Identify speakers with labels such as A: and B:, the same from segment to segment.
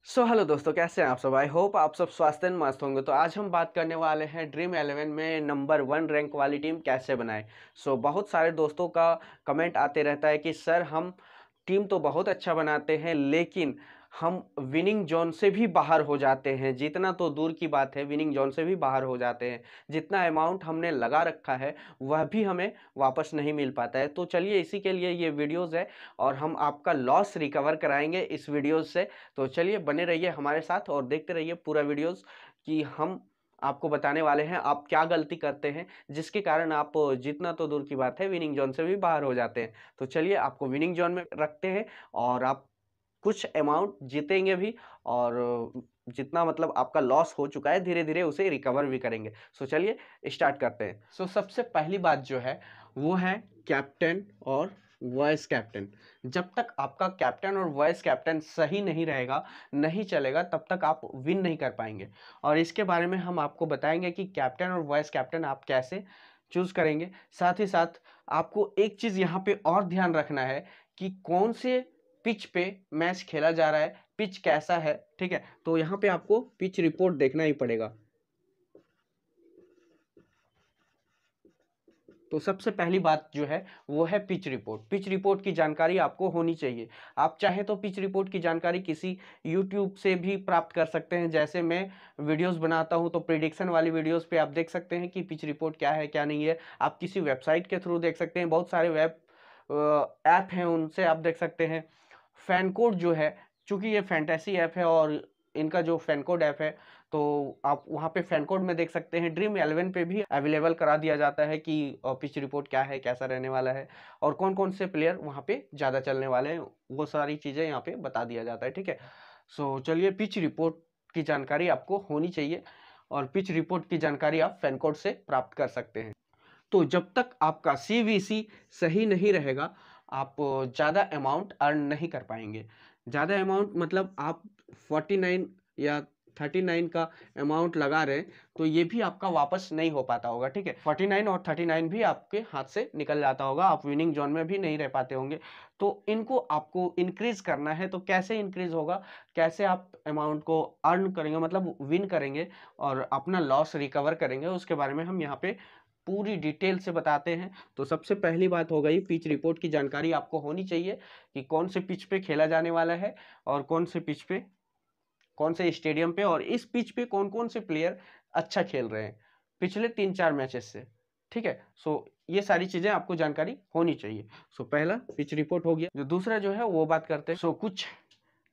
A: Hello दोस्तों, कैसे हैं आप सब। आई होप आप सब स्वास्थ्य मस्त होंगे। तो आज हम बात करने वाले हैं ड्रीम 11 में नंबर 1 रैंक वाली टीम कैसे बनाएं। बहुत सारे दोस्तों का कमेंट आते रहता है कि सर हम टीम तो बहुत अच्छा बनाते हैं लेकिन हम विनिंग जोन से भी बाहर हो जाते हैं। जितना तो दूर की बात है, विनिंग जोन से भी बाहर हो जाते हैं। जितना अमाउंट हमने लगा रखा है वह भी हमें वापस नहीं मिल पाता है। तो चलिए, इसी के लिए ये वीडियोज़ है और हम आपका लॉस रिकवर कराएंगे इस वीडियोज़ से। तो चलिए, बने रहिए हमारे साथ और देखते रहिए पूरा वीडियोस कि हम आपको बताने वाले हैं आप क्या गलती करते हैं जिसके कारण आप जितना तो दूर की बात है विनिंग जोन से भी बाहर हो जाते हैं। तो चलिए, आपको विनिंग जोन में रखते हैं और आप कुछ अमाउंट जीतेंगे भी और जितना मतलब आपका लॉस हो चुका है धीरे धीरे उसे रिकवर भी करेंगे। चलिए स्टार्ट करते हैं। सबसे पहली बात जो है वो है कैप्टन और वाइस कैप्टन। जब तक आपका कैप्टन और वाइस कैप्टन सही नहीं रहेगा, नहीं चलेगा, तब तक आप विन नहीं कर पाएंगे। और इसके बारे में हम आपको बताएंगे कि कैप्टन और वाइस कैप्टन आप कैसे चूज करेंगे। साथ ही साथ आपको एक चीज यहाँ पे और ध्यान रखना है कि कौन से पिच पे मैच खेला जा रहा है, पिच कैसा है। ठीक है, तो यहाँ पे आपको पिच रिपोर्ट देखना ही पड़ेगा। तो सबसे पहली बात जो है वो है पिच रिपोर्ट। पिच रिपोर्ट की जानकारी आपको होनी चाहिए। आप चाहे तो पिच रिपोर्ट की जानकारी किसी यूट्यूब से भी प्राप्त कर सकते हैं। जैसे मैं वीडियोस बनाता हूं तो प्रिडिक्शन वाली वीडियोस पे आप देख सकते हैं कि पिच रिपोर्ट क्या है क्या नहीं है। आप किसी वेबसाइट के थ्रू देख सकते हैं, बहुत सारे वेब ऐप हैं उनसे आप देख सकते हैं। फैन कोड जो है, चूंकि ये फैंटेसी ऐप है और इनका जो फैन कोड ऐप है तो आप वहाँ पे फैन कोड में देख सकते हैं। ड्रीम 11 पे भी अवेलेबल करा दिया जाता है कि पिच रिपोर्ट क्या है, कैसा रहने वाला है और कौन कौन से प्लेयर वहाँ पे ज़्यादा चलने वाले हैं, वो सारी चीज़ें यहाँ पे बता दिया जाता है। ठीक है, चलिए, पिच रिपोर्ट की जानकारी आपको होनी चाहिए और पिच रिपोर्ट की जानकारी आप फैन कोड से प्राप्त कर सकते हैं। तो जब तक आपका सीवीसी सही नहीं रहेगा आप ज़्यादा अमाउंट अर्न नहीं कर पाएंगे। ज़्यादा अमाउंट मतलब आप 49 या 39 का अमाउंट लगा रहे हैं तो ये भी आपका वापस नहीं हो पाता होगा। ठीक है, 49 और 39 भी आपके हाथ से निकल जाता होगा, आप विनिंग जोन में भी नहीं रह पाते होंगे। तो इनको आपको इंक्रीज करना है। तो कैसे इंक्रीज होगा, कैसे आप अमाउंट को अर्न करेंगे मतलब विन करेंगे और अपना लॉस रिकवर करेंगे, उसके बारे में हम यहाँ पे पूरी डिटेल से बताते हैं। तो सबसे पहली बात हो गई, पिच रिपोर्ट की जानकारी आपको होनी चाहिए कि कौन से पिच पे खेला जाने वाला है और कौन से पिच पे, कौन से स्टेडियम पे और इस पिच पे कौन कौन से प्लेयर अच्छा खेल रहे हैं पिछले 3-4 मैचेस से। ठीक है, ये सारी चीजें आपको जानकारी होनी चाहिए। पहला पिच रिपोर्ट हो गया। जो दूसरा जो है वो बात करते हैं। कुछ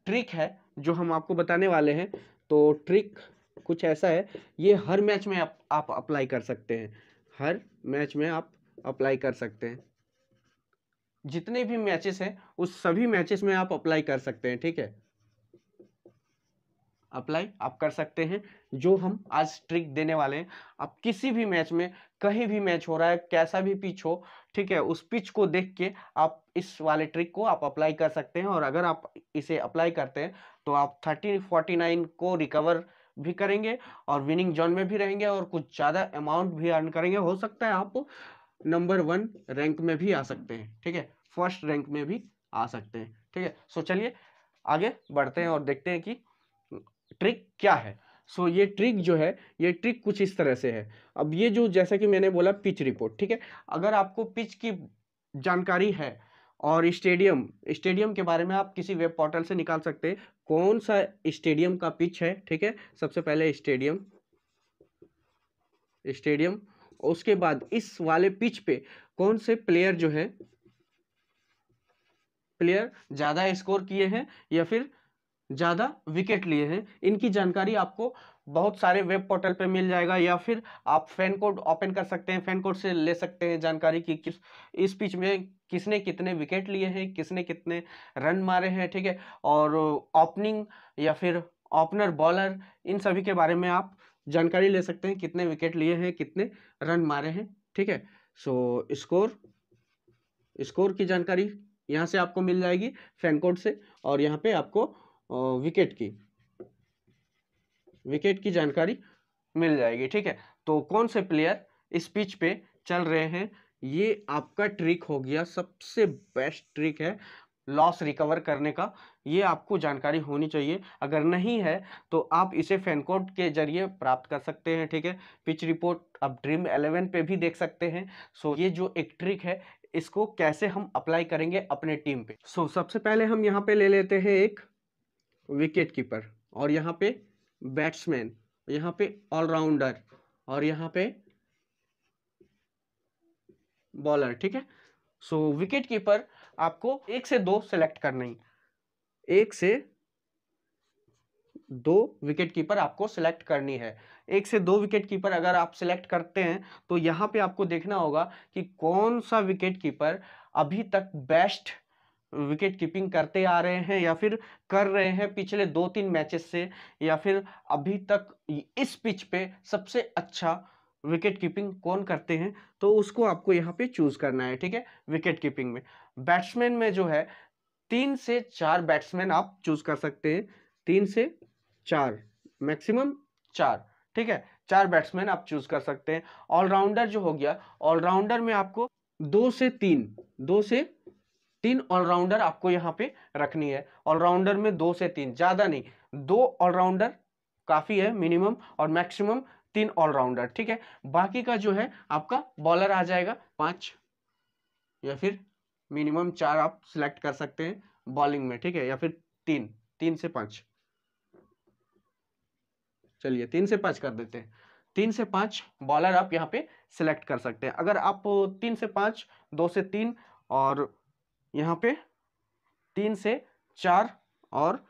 A: ट्रिक है जो हम आपको बताने वाले हैं। तो ट्रिक कुछ ऐसा है, ये हर मैच में आप अप्लाई कर सकते हैं। हर मैच में आप अप्लाई कर सकते हैं, जितने भी मैचेस हैं उस सभी मैचेस में आप अप्लाई कर सकते हैं। ठीक है, अप्लाई आप कर सकते हैं। जो हम आज ट्रिक देने वाले हैं, आप किसी भी मैच में, कहीं भी मैच हो रहा है, कैसा भी पिच हो, ठीक है, उस पिच को देख के आप इस वाले ट्रिक को आप अप्लाई कर सकते हैं। और अगर आप इसे अप्लाई करते हैं तो आप 30-49 को रिकवर भी करेंगे और विनिंग जोन में भी रहेंगे और कुछ ज़्यादा अमाउंट भी अर्न करेंगे। हो सकता है आप नंबर 1 रैंक में भी आ सकते हैं। ठीक है, फर्स्ट रैंक में भी आ सकते हैं। ठीक है, चलिए आगे बढ़ते हैं और देखते हैं कि ट्रिक क्या है। ये ट्रिक जो है, ये ट्रिक कुछ इस तरह से है। अब ये जो, जैसा कि मैंने बोला, पिच रिपोर्ट। ठीक है, अगर आपको पिच की जानकारी है और स्टेडियम स्टेडियम के बारे में आप किसी वेब पोर्टल से निकाल सकते हैं कौन सा स्टेडियम का पिच है। ठीक है, सबसे पहले स्टेडियम स्टेडियम उसके बाद इस वाले पिच पे कौन से प्लेयर जो है, प्लेयर ज्यादा स्कोर किए हैं या फिर ज़्यादा विकेट लिए हैं, इनकी जानकारी आपको बहुत सारे वेब पोर्टल पे मिल जाएगा। या फिर आप फैन कोड ओपन कर सकते हैं, फैन कोड से ले सकते हैं जानकारी कि किस इस पिच में किसने कितने विकेट लिए हैं, किसने कितने रन मारे हैं। ठीक है, और ओपनिंग या फिर ओपनर, बॉलर, इन सभी के बारे में आप जानकारी ले सकते हैं, कितने विकेट लिए हैं, कितने रन मारे हैं। ठीक है, स्कोर स्कोर की जानकारी यहाँ से आपको मिल जाएगी फैन कोड से। और यहाँ पे आपको विकेट की जानकारी मिल जाएगी। ठीक है, तो कौन से प्लेयर इस पिच पे चल रहे हैं, ये आपका ट्रिक हो गया। सबसे बेस्ट ट्रिक है, लॉस रिकवर करने का, ये आपको जानकारी होनी चाहिए। अगर नहीं है तो आप इसे फैनकोड के जरिए प्राप्त कर सकते हैं, ठीक है। पिच रिपोर्ट आप ड्रीम 11 पे भी देख सकते हैं। सो ये जो एक ट्रिक है, इसको कैसे हम अप्लाई करेंगे अपने टीम पे। सो सबसे पहले हम यहाँ पे ले लेते हैं एक विकेट कीपर, और यहाँ पे बैट्समैन, यहाँ पे ऑलराउंडर, और यहाँ पे बॉलर, ठीक है। सो विकेट कीपर आपको 1 से 2 सेलेक्ट करना ही, 1 से 2 विकेट कीपर आपको सेलेक्ट करनी है। 1 से 2 विकेट कीपर अगर आप सेलेक्ट करते हैं तो यहाँ पे आपको देखना होगा कि कौन सा विकेट कीपर अभी तक बेस्ट विकेट कीपिंग करते आ रहे हैं या फिर कर रहे हैं पिछले 2-3 मैचेस से, या फिर अभी तक इस पिच पे सबसे अच्छा विकेट कीपिंग कौन करते हैं, तो उसको आपको यहाँ पे चूज करना है, ठीक है। विकेट कीपिंग में बैट्समैन में जो है 3 से 4 बैट्समैन आप चूज कर सकते हैं, 3 से 4, मैक्सिमम 4, ठीक है। 4 बैट्समैन आप चूज कर सकते हैं। ऑलराउंडर जो हो गया, ऑलराउंडर में आपको 2 से 3 ऑलराउंडर आपको यहाँ पे रखनी है। ऑलराउंडर में 2 से 3, ज्यादा नहीं, 2 ऑलराउंडर काफी है मिनिमम, और मैक्सिमम 3 ऑलराउंडर, ठीक है। बाकी का जो है आपका बॉलर आ जाएगा 5, या फिर मिनिमम 4 आप सिलेक्ट कर सकते हैं बॉलिंग में, ठीक है, या फिर 3 से 5, चलिए 3 से 5 कर देते हैं। 3 से 5 बॉलर आप यहाँ पे सिलेक्ट कर सकते हैं। अगर आप 3 से 5, 2 से 3, और यहाँ पे 3 से 4 और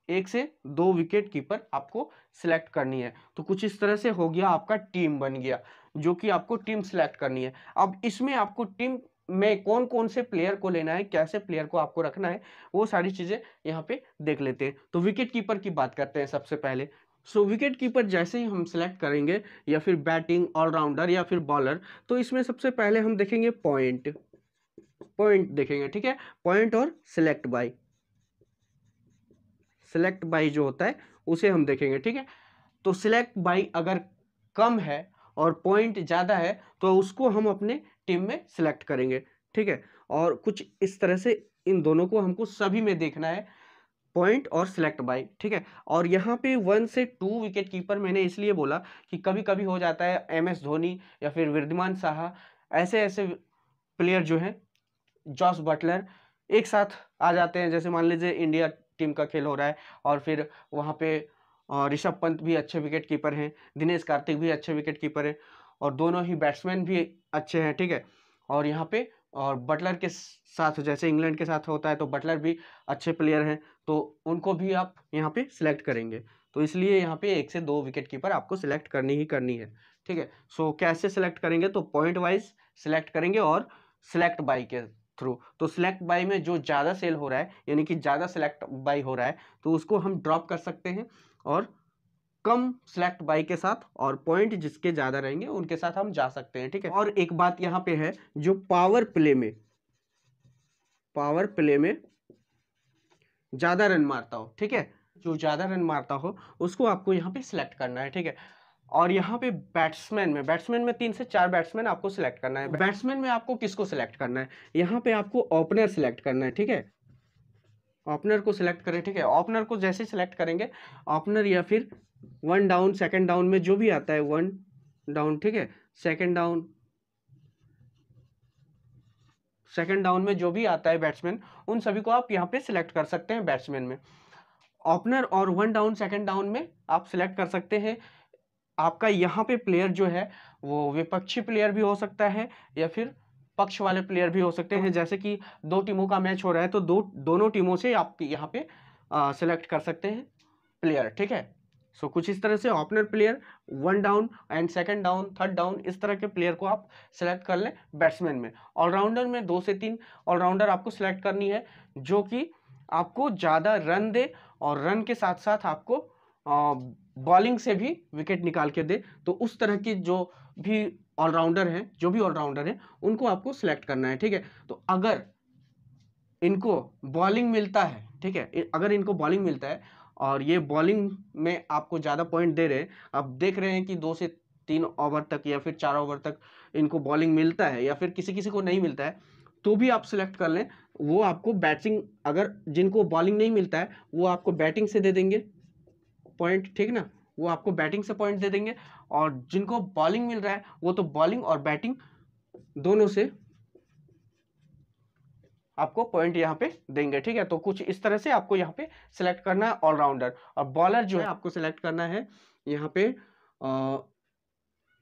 A: 1 से 2 विकेट कीपर आपको सिलेक्ट करनी है। तो कुछ इस तरह से हो गया, आपका टीम बन गया, जो कि आपको टीम सिलेक्ट करनी है। अब इसमें आपको टीम में कौन कौन से प्लेयर को लेना है, कैसे प्लेयर को आपको रखना है, वो सारी चीजें यहाँ पे देख लेते हैं। तो विकेट कीपर की बात करते हैं सबसे पहले। सो विकेट कीपर जैसे ही हम सिलेक्ट करेंगे, या फिर बैटिंग, ऑलराउंडर या फिर बॉलर, तो इसमें सबसे पहले हम देखेंगे पॉइंट देखेंगे, ठीक है। पॉइंट और सिलेक्ट बाई जो होता है उसे हम देखेंगे, ठीक है। तो सिलेक्ट बाई अगर कम है और पॉइंट ज्यादा है तो उसको हम अपने टीम में सिलेक्ट करेंगे, ठीक है। और कुछ इस तरह से इन दोनों को हमको सभी में देखना है, पॉइंट और सिलेक्ट बाई, ठीक है। और यहाँ पे 1 से 2 विकेट कीपर मैंने इसलिए बोला कि कभी कभी हो जाता है MS धोनी या फिर वृद्धिमान साहा, ऐसे ऐसे प्लेयर जो हैं, जॉस बटलर, एक साथ आ जाते हैं। जैसे मान लीजिए इंडिया टीम का खेल हो रहा है और फिर वहाँ पे ऋषभ पंत भी अच्छे विकेट कीपर हैं, दिनेश कार्तिक भी अच्छे विकेट कीपर हैं, और दोनों ही बैट्समैन भी अच्छे हैं, ठीक है। और यहाँ पे और बटलर के साथ, जैसे इंग्लैंड के साथ होता है, तो बटलर भी अच्छे प्लेयर हैं, तो उनको भी आप यहाँ पे सिलेक्ट करेंगे। तो इसलिए यहाँ पे 1 से 2 विकेट कीपर आपको सिलेक्ट करनी ही करनी है, ठीक है। सो कैसे सिलेक्ट करेंगे, तो पॉइंट वाइज सिलेक्ट करेंगे और सिलेक्ट बाई के थ्रू। तो सिलेक्ट बाई में जो ज़्यादा सेल हो रहा है, यानी कि ज़्यादा सिलेक्ट बाई हो रहा है, तो उसको हम ड्रॉप कर सकते हैं, और कम सिलेक्ट बाई के साथ और पॉइंट जिसके ज़्यादा रहेंगे उनके साथ हम जा सकते हैं, ठीक है। और एक बात यहाँ पे है, जो पावर प्ले में ज़्यादा रन मारता हो, ठीक है, जो ज़्यादा रन मारता हो उसको आपको यहाँ पे सिलेक्ट करना है, ठीक है। और यहाँ पे बैट्समैन में 3 से 4 बैट्समैन आपको सिलेक्ट करना है। बैट्समैन में आपको किसको सिलेक्ट करना है, यहाँ पे आपको ओपनर सिलेक्ट करना है, ठीक है। ओपनर को सिलेक्ट करें, ठीक है। ओपनर को जैसे सिलेक्ट करेंगे, ओपनर या फिर 1 डाउन, सेकंड डाउन में जो भी आता है, 1 डाउन, ठीक है, सेकंड डाउन में जो भी आता है बैट्समैन, उन सभी को आप यहाँ पे सिलेक्ट कर सकते हैं बैट्समैन में। ओपनर और 1 डाउन, सेकंड डाउन में आप सिलेक्ट कर सकते हैं। आपका यहाँ पे प्लेयर जो है वो विपक्षी प्लेयर भी हो सकता है या फिर पक्ष वाले प्लेयर भी हो सकते हैं। जैसे कि 2 टीमों का मैच हो रहा है, तो दोनों टीमों से आप यहाँ पे सिलेक्ट कर सकते हैं प्लेयर, ठीक है। सो कुछ इस तरह से opener player, 1 down and second down, third down, इस तरह के प्लेयर को आप सिलेक्ट कर लें बैट्समैन में। ऑलराउंडर में 2 से 3 ऑलराउंडर आपको सिलेक्ट करनी है, जो कि आपको ज़्यादा रन दे और रन के साथ साथ आपको बॉलिंग से भी विकेट निकाल के दे। तो उस तरह की जो भी ऑलराउंडर हैं उनको आपको सिलेक्ट करना है, ठीक है। तो अगर इनको बॉलिंग मिलता है, ठीक है, अगर इनको बॉलिंग मिलता है और ये बॉलिंग में आपको ज़्यादा पॉइंट दे रहे हैं, अब देख रहे हैं कि 2 से 3 ओवर तक या फिर 4 ओवर तक इनको बॉलिंग मिलता है या फिर किसी किसी को नहीं मिलता है, तो भी आप सिलेक्ट कर लें, वो आपको बैटिंग, अगर जिनको बॉलिंग नहीं मिलता है वो आपको बैटिंग से दे देंगे पॉइंट, ठीक ना, वो आपको बैटिंग से पॉइंट दे देंगे, और जिनको बॉलिंग मिल रहा है वो तो बॉलिंग और बैटिंग दोनों से आपको पॉइंट यहाँ पे देंगे, ठीक है। तो कुछ इस तरह से आपको यहाँ पे सिलेक्ट करना है ऑलराउंडर। और बॉलर जो है आपको सिलेक्ट करना है यहाँ पे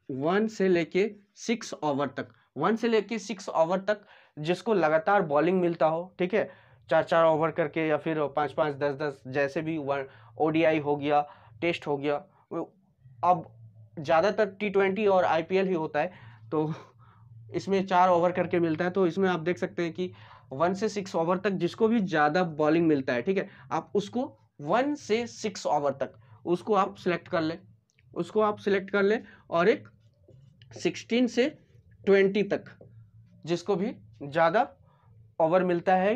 A: 1 से लेके 6 ओवर तक, 1 से लेके 6 ओवर तक जिसको लगातार बॉलिंग मिलता हो, ठीक है, 4-4 ओवर करके या फिर 5-5, 10-10, जैसे भी ओडीआई हो गया, टेस्ट हो गया। अब ज़्यादातर T20 और IPL ही होता है, तो इसमें 4 ओवर करके मिलता है। तो इसमें आप देख सकते हैं कि 1 से 6 ओवर तक जिसको भी ज़्यादा बॉलिंग मिलता है, ठीक है, आप उसको 1 से 6 ओवर तक उसको आप सिलेक्ट कर लें, उसको आप सिलेक्ट कर लें। और एक 16 से 20 तक जिसको भी ज़्यादा ओवर मिलता है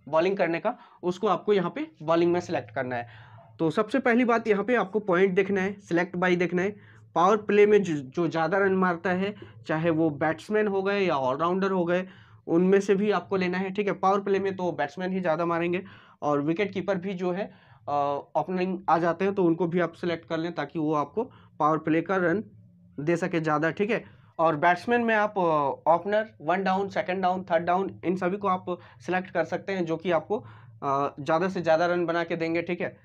A: बॉलिंग करने का, उसको आपको यहाँ पे बॉलिंग में सिलेक्ट करना है। तो सबसे पहली बात यहाँ पे आपको पॉइंट देखना है, सिलेक्ट बाई देखना है। पावर प्ले में जो ज़्यादा रन मारता है, चाहे वो बैट्समैन हो गए या ऑलराउंडर हो गए, उनमें से भी आपको लेना है, ठीक है। पावर प्ले में तो बैट्समैन ही ज़्यादा मारेंगे, और विकेट कीपर भी जो है ओपनिंग आ जाते हैं, तो उनको भी आप सिलेक्ट कर लें ताकि वो आपको पावर प्ले का रन दे सके ज़्यादा, ठीक है। और बैट्समैन में आप opener, 1 down, 2nd down, 3rd down, इन सभी को आप सिलेक्ट कर सकते हैं, जो कि आपको ज़्यादा से ज़्यादा रन बना के देंगे, ठीक है।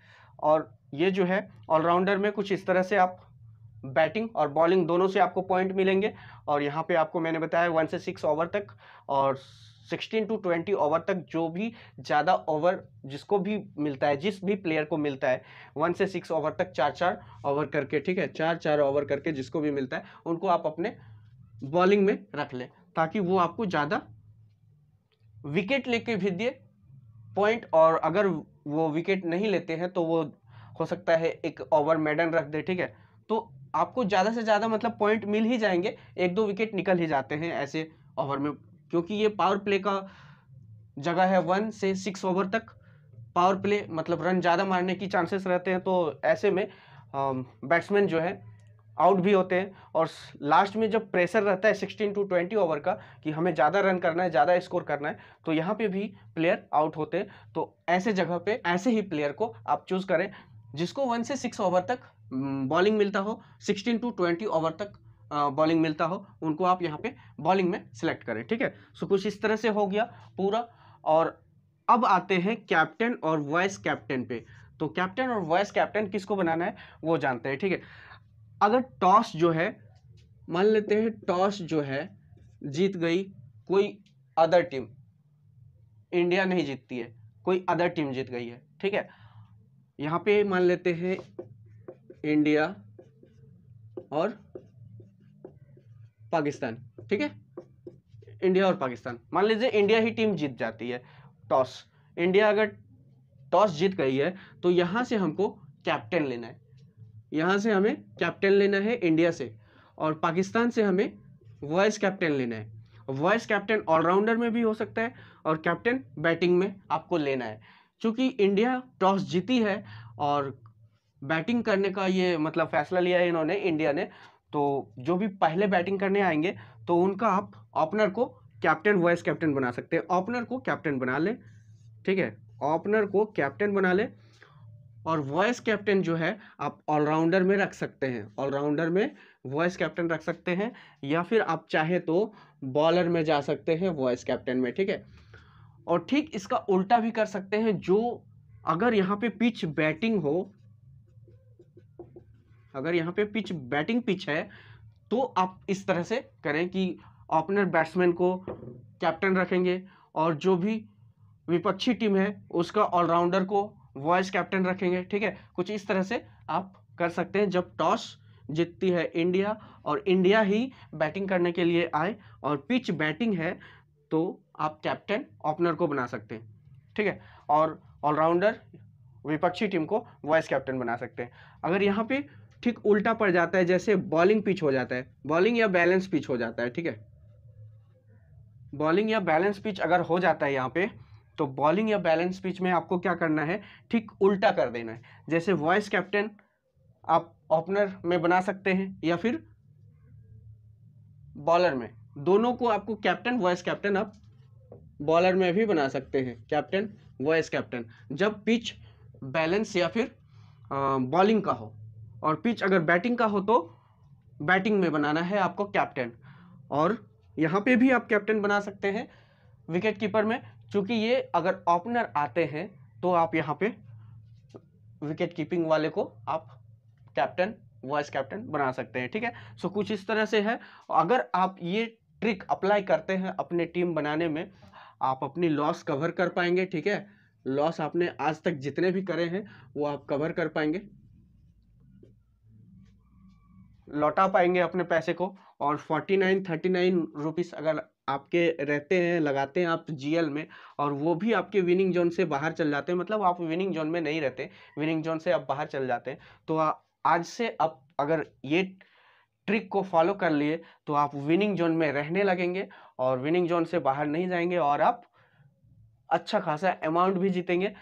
A: और ये जो है ऑलराउंडर में कुछ इस तरह से आप बैटिंग और बॉलिंग दोनों से आपको पॉइंट मिलेंगे। और यहाँ पे आपको मैंने बताया 1 से 6 ओवर तक और 16 to 20 ओवर तक, जो भी ज़्यादा ओवर जिसको भी मिलता है, जिस भी प्लेयर को मिलता है 1 से 6 ओवर तक 4-4 ओवर करके, ठीक है, 4-4 ओवर करके जिसको भी मिलता है उनको आप अपने बॉलिंग में रख लें, ताकि वो आपको ज़्यादा विकेट लेके भी दे पॉइंट। और अगर वो विकेट नहीं लेते हैं तो वो हो सकता है एक ओवर मेडन रख दे, ठीक है। तो आपको ज़्यादा से ज़्यादा मतलब पॉइंट मिल ही जाएंगे, 1-2 विकेट निकल ही जाते हैं ऐसे ओवर में, क्योंकि ये पावर प्ले का जगह है। 1 से 6 ओवर तक पावर प्ले मतलब रन ज़्यादा मारने की चांसेस रहते हैं, तो ऐसे में बैट्समैन जो है आउट भी होते हैं। और लास्ट में जब प्रेशर रहता है 16 to 20 ओवर का कि हमें ज़्यादा रन करना है, ज़्यादा स्कोर करना है, तो यहाँ पे भी प्लेयर आउट होते हैं। तो ऐसे जगह पे ऐसे ही प्लेयर को आप चूज़ करें जिसको 1 से 6 ओवर तक बॉलिंग मिलता हो, 16 to 20 ओवर तक बॉलिंग मिलता हो, उनको आप यहाँ पे बॉलिंग में सिलेक्ट करें, ठीक है। सो कुछ इस तरह से हो गया पूरा। और अब आते हैं कैप्टन और वाइस कैप्टन पे। तो कैप्टन और वाइस कैप्टन किसको बनाना है वो जानते हैं, ठीक है। अगर टॉस जो है, मान लेते हैं टॉस जो है जीत गई कोई अदर टीम, इंडिया नहीं जीतती है, कोई अदर टीम जीत गई है, ठीक है। यहाँ पे मान लेते हैं इंडिया और पाकिस्तान, ठीक है, इंडिया और पाकिस्तान। मान लीजिए इंडिया ही टीम जीत जाती है टॉस, इंडिया अगर टॉस जीत गई है तो यहाँ से हमको कैप्टन लेना है, यहाँ से हमें कैप्टन लेना है इंडिया से, और पाकिस्तान से हमें वाइस कैप्टन लेना है। वाइस कैप्टन ऑलराउंडर में भी हो सकता है और कैप्टन बैटिंग में आपको लेना है। क्योंकि इंडिया टॉस जीती है और बैटिंग करने का ये मतलब फैसला लिया है इन्होंने, इंडिया ने, तो जो भी पहले बैटिंग करने आएंगे तो उनका आप ओपनर को कैप्टन वाइस कैप्टन बना सकते हैं। ओपनर को कैप्टन बना ले, ठीक है, ओपनर को कैप्टन बना ले। और वॉइस कैप्टन जो है आप ऑलराउंडर में रख सकते हैं, ऑलराउंडर में वॉइस कैप्टन रख सकते हैं, या फिर आप चाहे तो बॉलर में जा सकते हैं वॉइस कैप्टन में, ठीक है। और ठीक इसका उल्टा भी कर सकते हैं, जो अगर यहाँ पे पिच बैटिंग हो, अगर यहाँ पे पिच बैटिंग पिच है तो आप इस तरह से करें कि ओपनर बैट्समैन को कैप्टन रखेंगे और जो भी विपक्षी टीम है उसका ऑलराउंडर को वॉइस कैप्टन रखेंगे, ठीक है। कुछ इस तरह से आप कर सकते हैं जब टॉस जीतती है इंडिया और इंडिया ही बैटिंग करने के लिए आए और पिच बैटिंग है, तो आप कैप्टन ओपनर को बना सकते हैं, ठीक है, और ऑलराउंडर विपक्षी टीम को वॉइस कैप्टन बना सकते हैं। अगर यहाँ पे ठीक उल्टा पड़ जाता है, जैसे बॉलिंग पिच हो जाता है, बॉलिंग या बैलेंस पिच हो जाता है, ठीक है, बॉलिंग या बैलेंस पिच अगर हो जाता है यहाँ पे, तो बॉलिंग या बैलेंस पिच में आपको क्या करना है, ठीक उल्टा कर देना है। जैसे वॉइस कैप्टन आप ओपनर में बना सकते हैं या फिर बॉलर में, दोनों को आपको कैप्टन वॉइस कैप्टन आप बॉलर में भी बना सकते हैं कैप्टन, वाइस कैप्टन, जब पिच बैलेंस या फिर बॉलिंग का हो, और पिच अगर बैटिंग का हो तो बैटिंग में बनाना है आपको कैप्टन। और यहाँ पे भी आप कैप्टन बना सकते हैं विकेट कीपर में, क्योंकि ये अगर ओपनर आते हैं तो आप यहाँ पे विकेट कीपिंग वाले को आप कैप्टन, वाइस कैप्टन बना सकते हैं। ठीक है, सो कुछ इस तरह से है। अगर आप ये ट्रिक अप्लाई करते हैं अपने टीम बनाने में, आप अपनी लॉस कवर कर पाएंगे। ठीक है, लॉस आपने आज तक जितने भी करे हैं वो आप कवर कर पाएंगे, लौटा पाएंगे अपने पैसे को। और 49-39 रुपीस अगर आपके रहते हैं, लगाते हैं आप जीएल में, और वो भी आपके विनिंग जोन से बाहर चल जाते हैं, मतलब आप विनिंग जोन में नहीं रहते, विनिंग जोन से आप बाहर चल जाते हैं, तो आज से आप अगर ये ट्रिक को फॉलो कर लिए तो आप विनिंग जोन में रहने लगेंगे और विनिंग जोन से बाहर नहीं जाएंगे, और आप अच्छा खासा अमाउंट भी जीतेंगे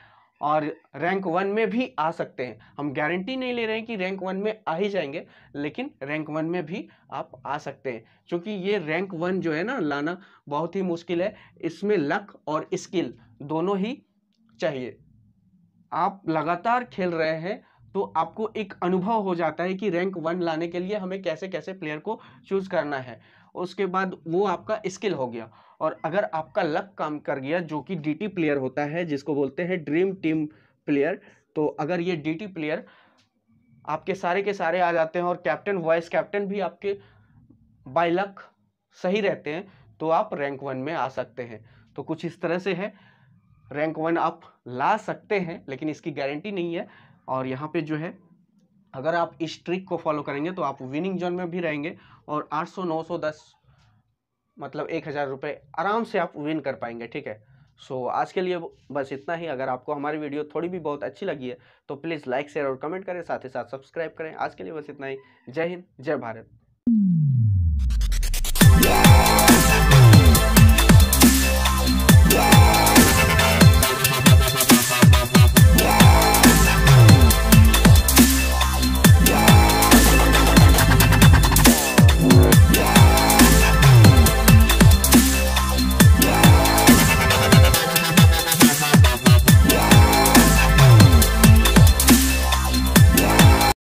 A: और रैंक 1 में भी आ सकते हैं। हम गारंटी नहीं ले रहे हैं कि रैंक 1 में आ ही जाएंगे, लेकिन रैंक 1 में भी आप आ सकते हैं, क्योंकि ये रैंक 1 जो है ना लाना बहुत ही मुश्किल है। इसमें लक और स्किल दोनों ही चाहिए। आप लगातार खेल रहे हैं तो आपको एक अनुभव हो जाता है कि रैंक 1 लाने के लिए हमें कैसे कैसे प्लेयर को चूज करना है। उसके बाद वो आपका स्किल हो गया। और अगर आपका लक काम कर गया, जो कि डीटी प्लेयर होता है, जिसको बोलते हैं ड्रीम टीम प्लेयर, तो अगर ये डीटी प्लेयर आपके सारे के सारे आ जाते हैं और कैप्टन, वाइस कैप्टन भी आपके बाय लक सही रहते हैं, तो आप रैंक 1 में आ सकते हैं। तो कुछ इस तरह से है, रैंक 1 आप ला सकते हैं, लेकिन इसकी गारंटी नहीं है। और यहाँ पे जो है, अगर आप इस ट्रिक को फॉलो करेंगे तो आप विनिंग जोन में भी रहेंगे और 800, 910 मतलब 1000 रुपये आराम से आप विन कर पाएंगे। ठीक है, सो आज के लिए बस इतना ही। अगर आपको हमारी वीडियो थोड़ी भी बहुत अच्छी लगी है तो प्लीज़ लाइक, शेयर और कमेंट करें, साथ ही साथ सब्सक्राइब करें। आज के लिए बस इतना ही। जय हिंद, जय भारत।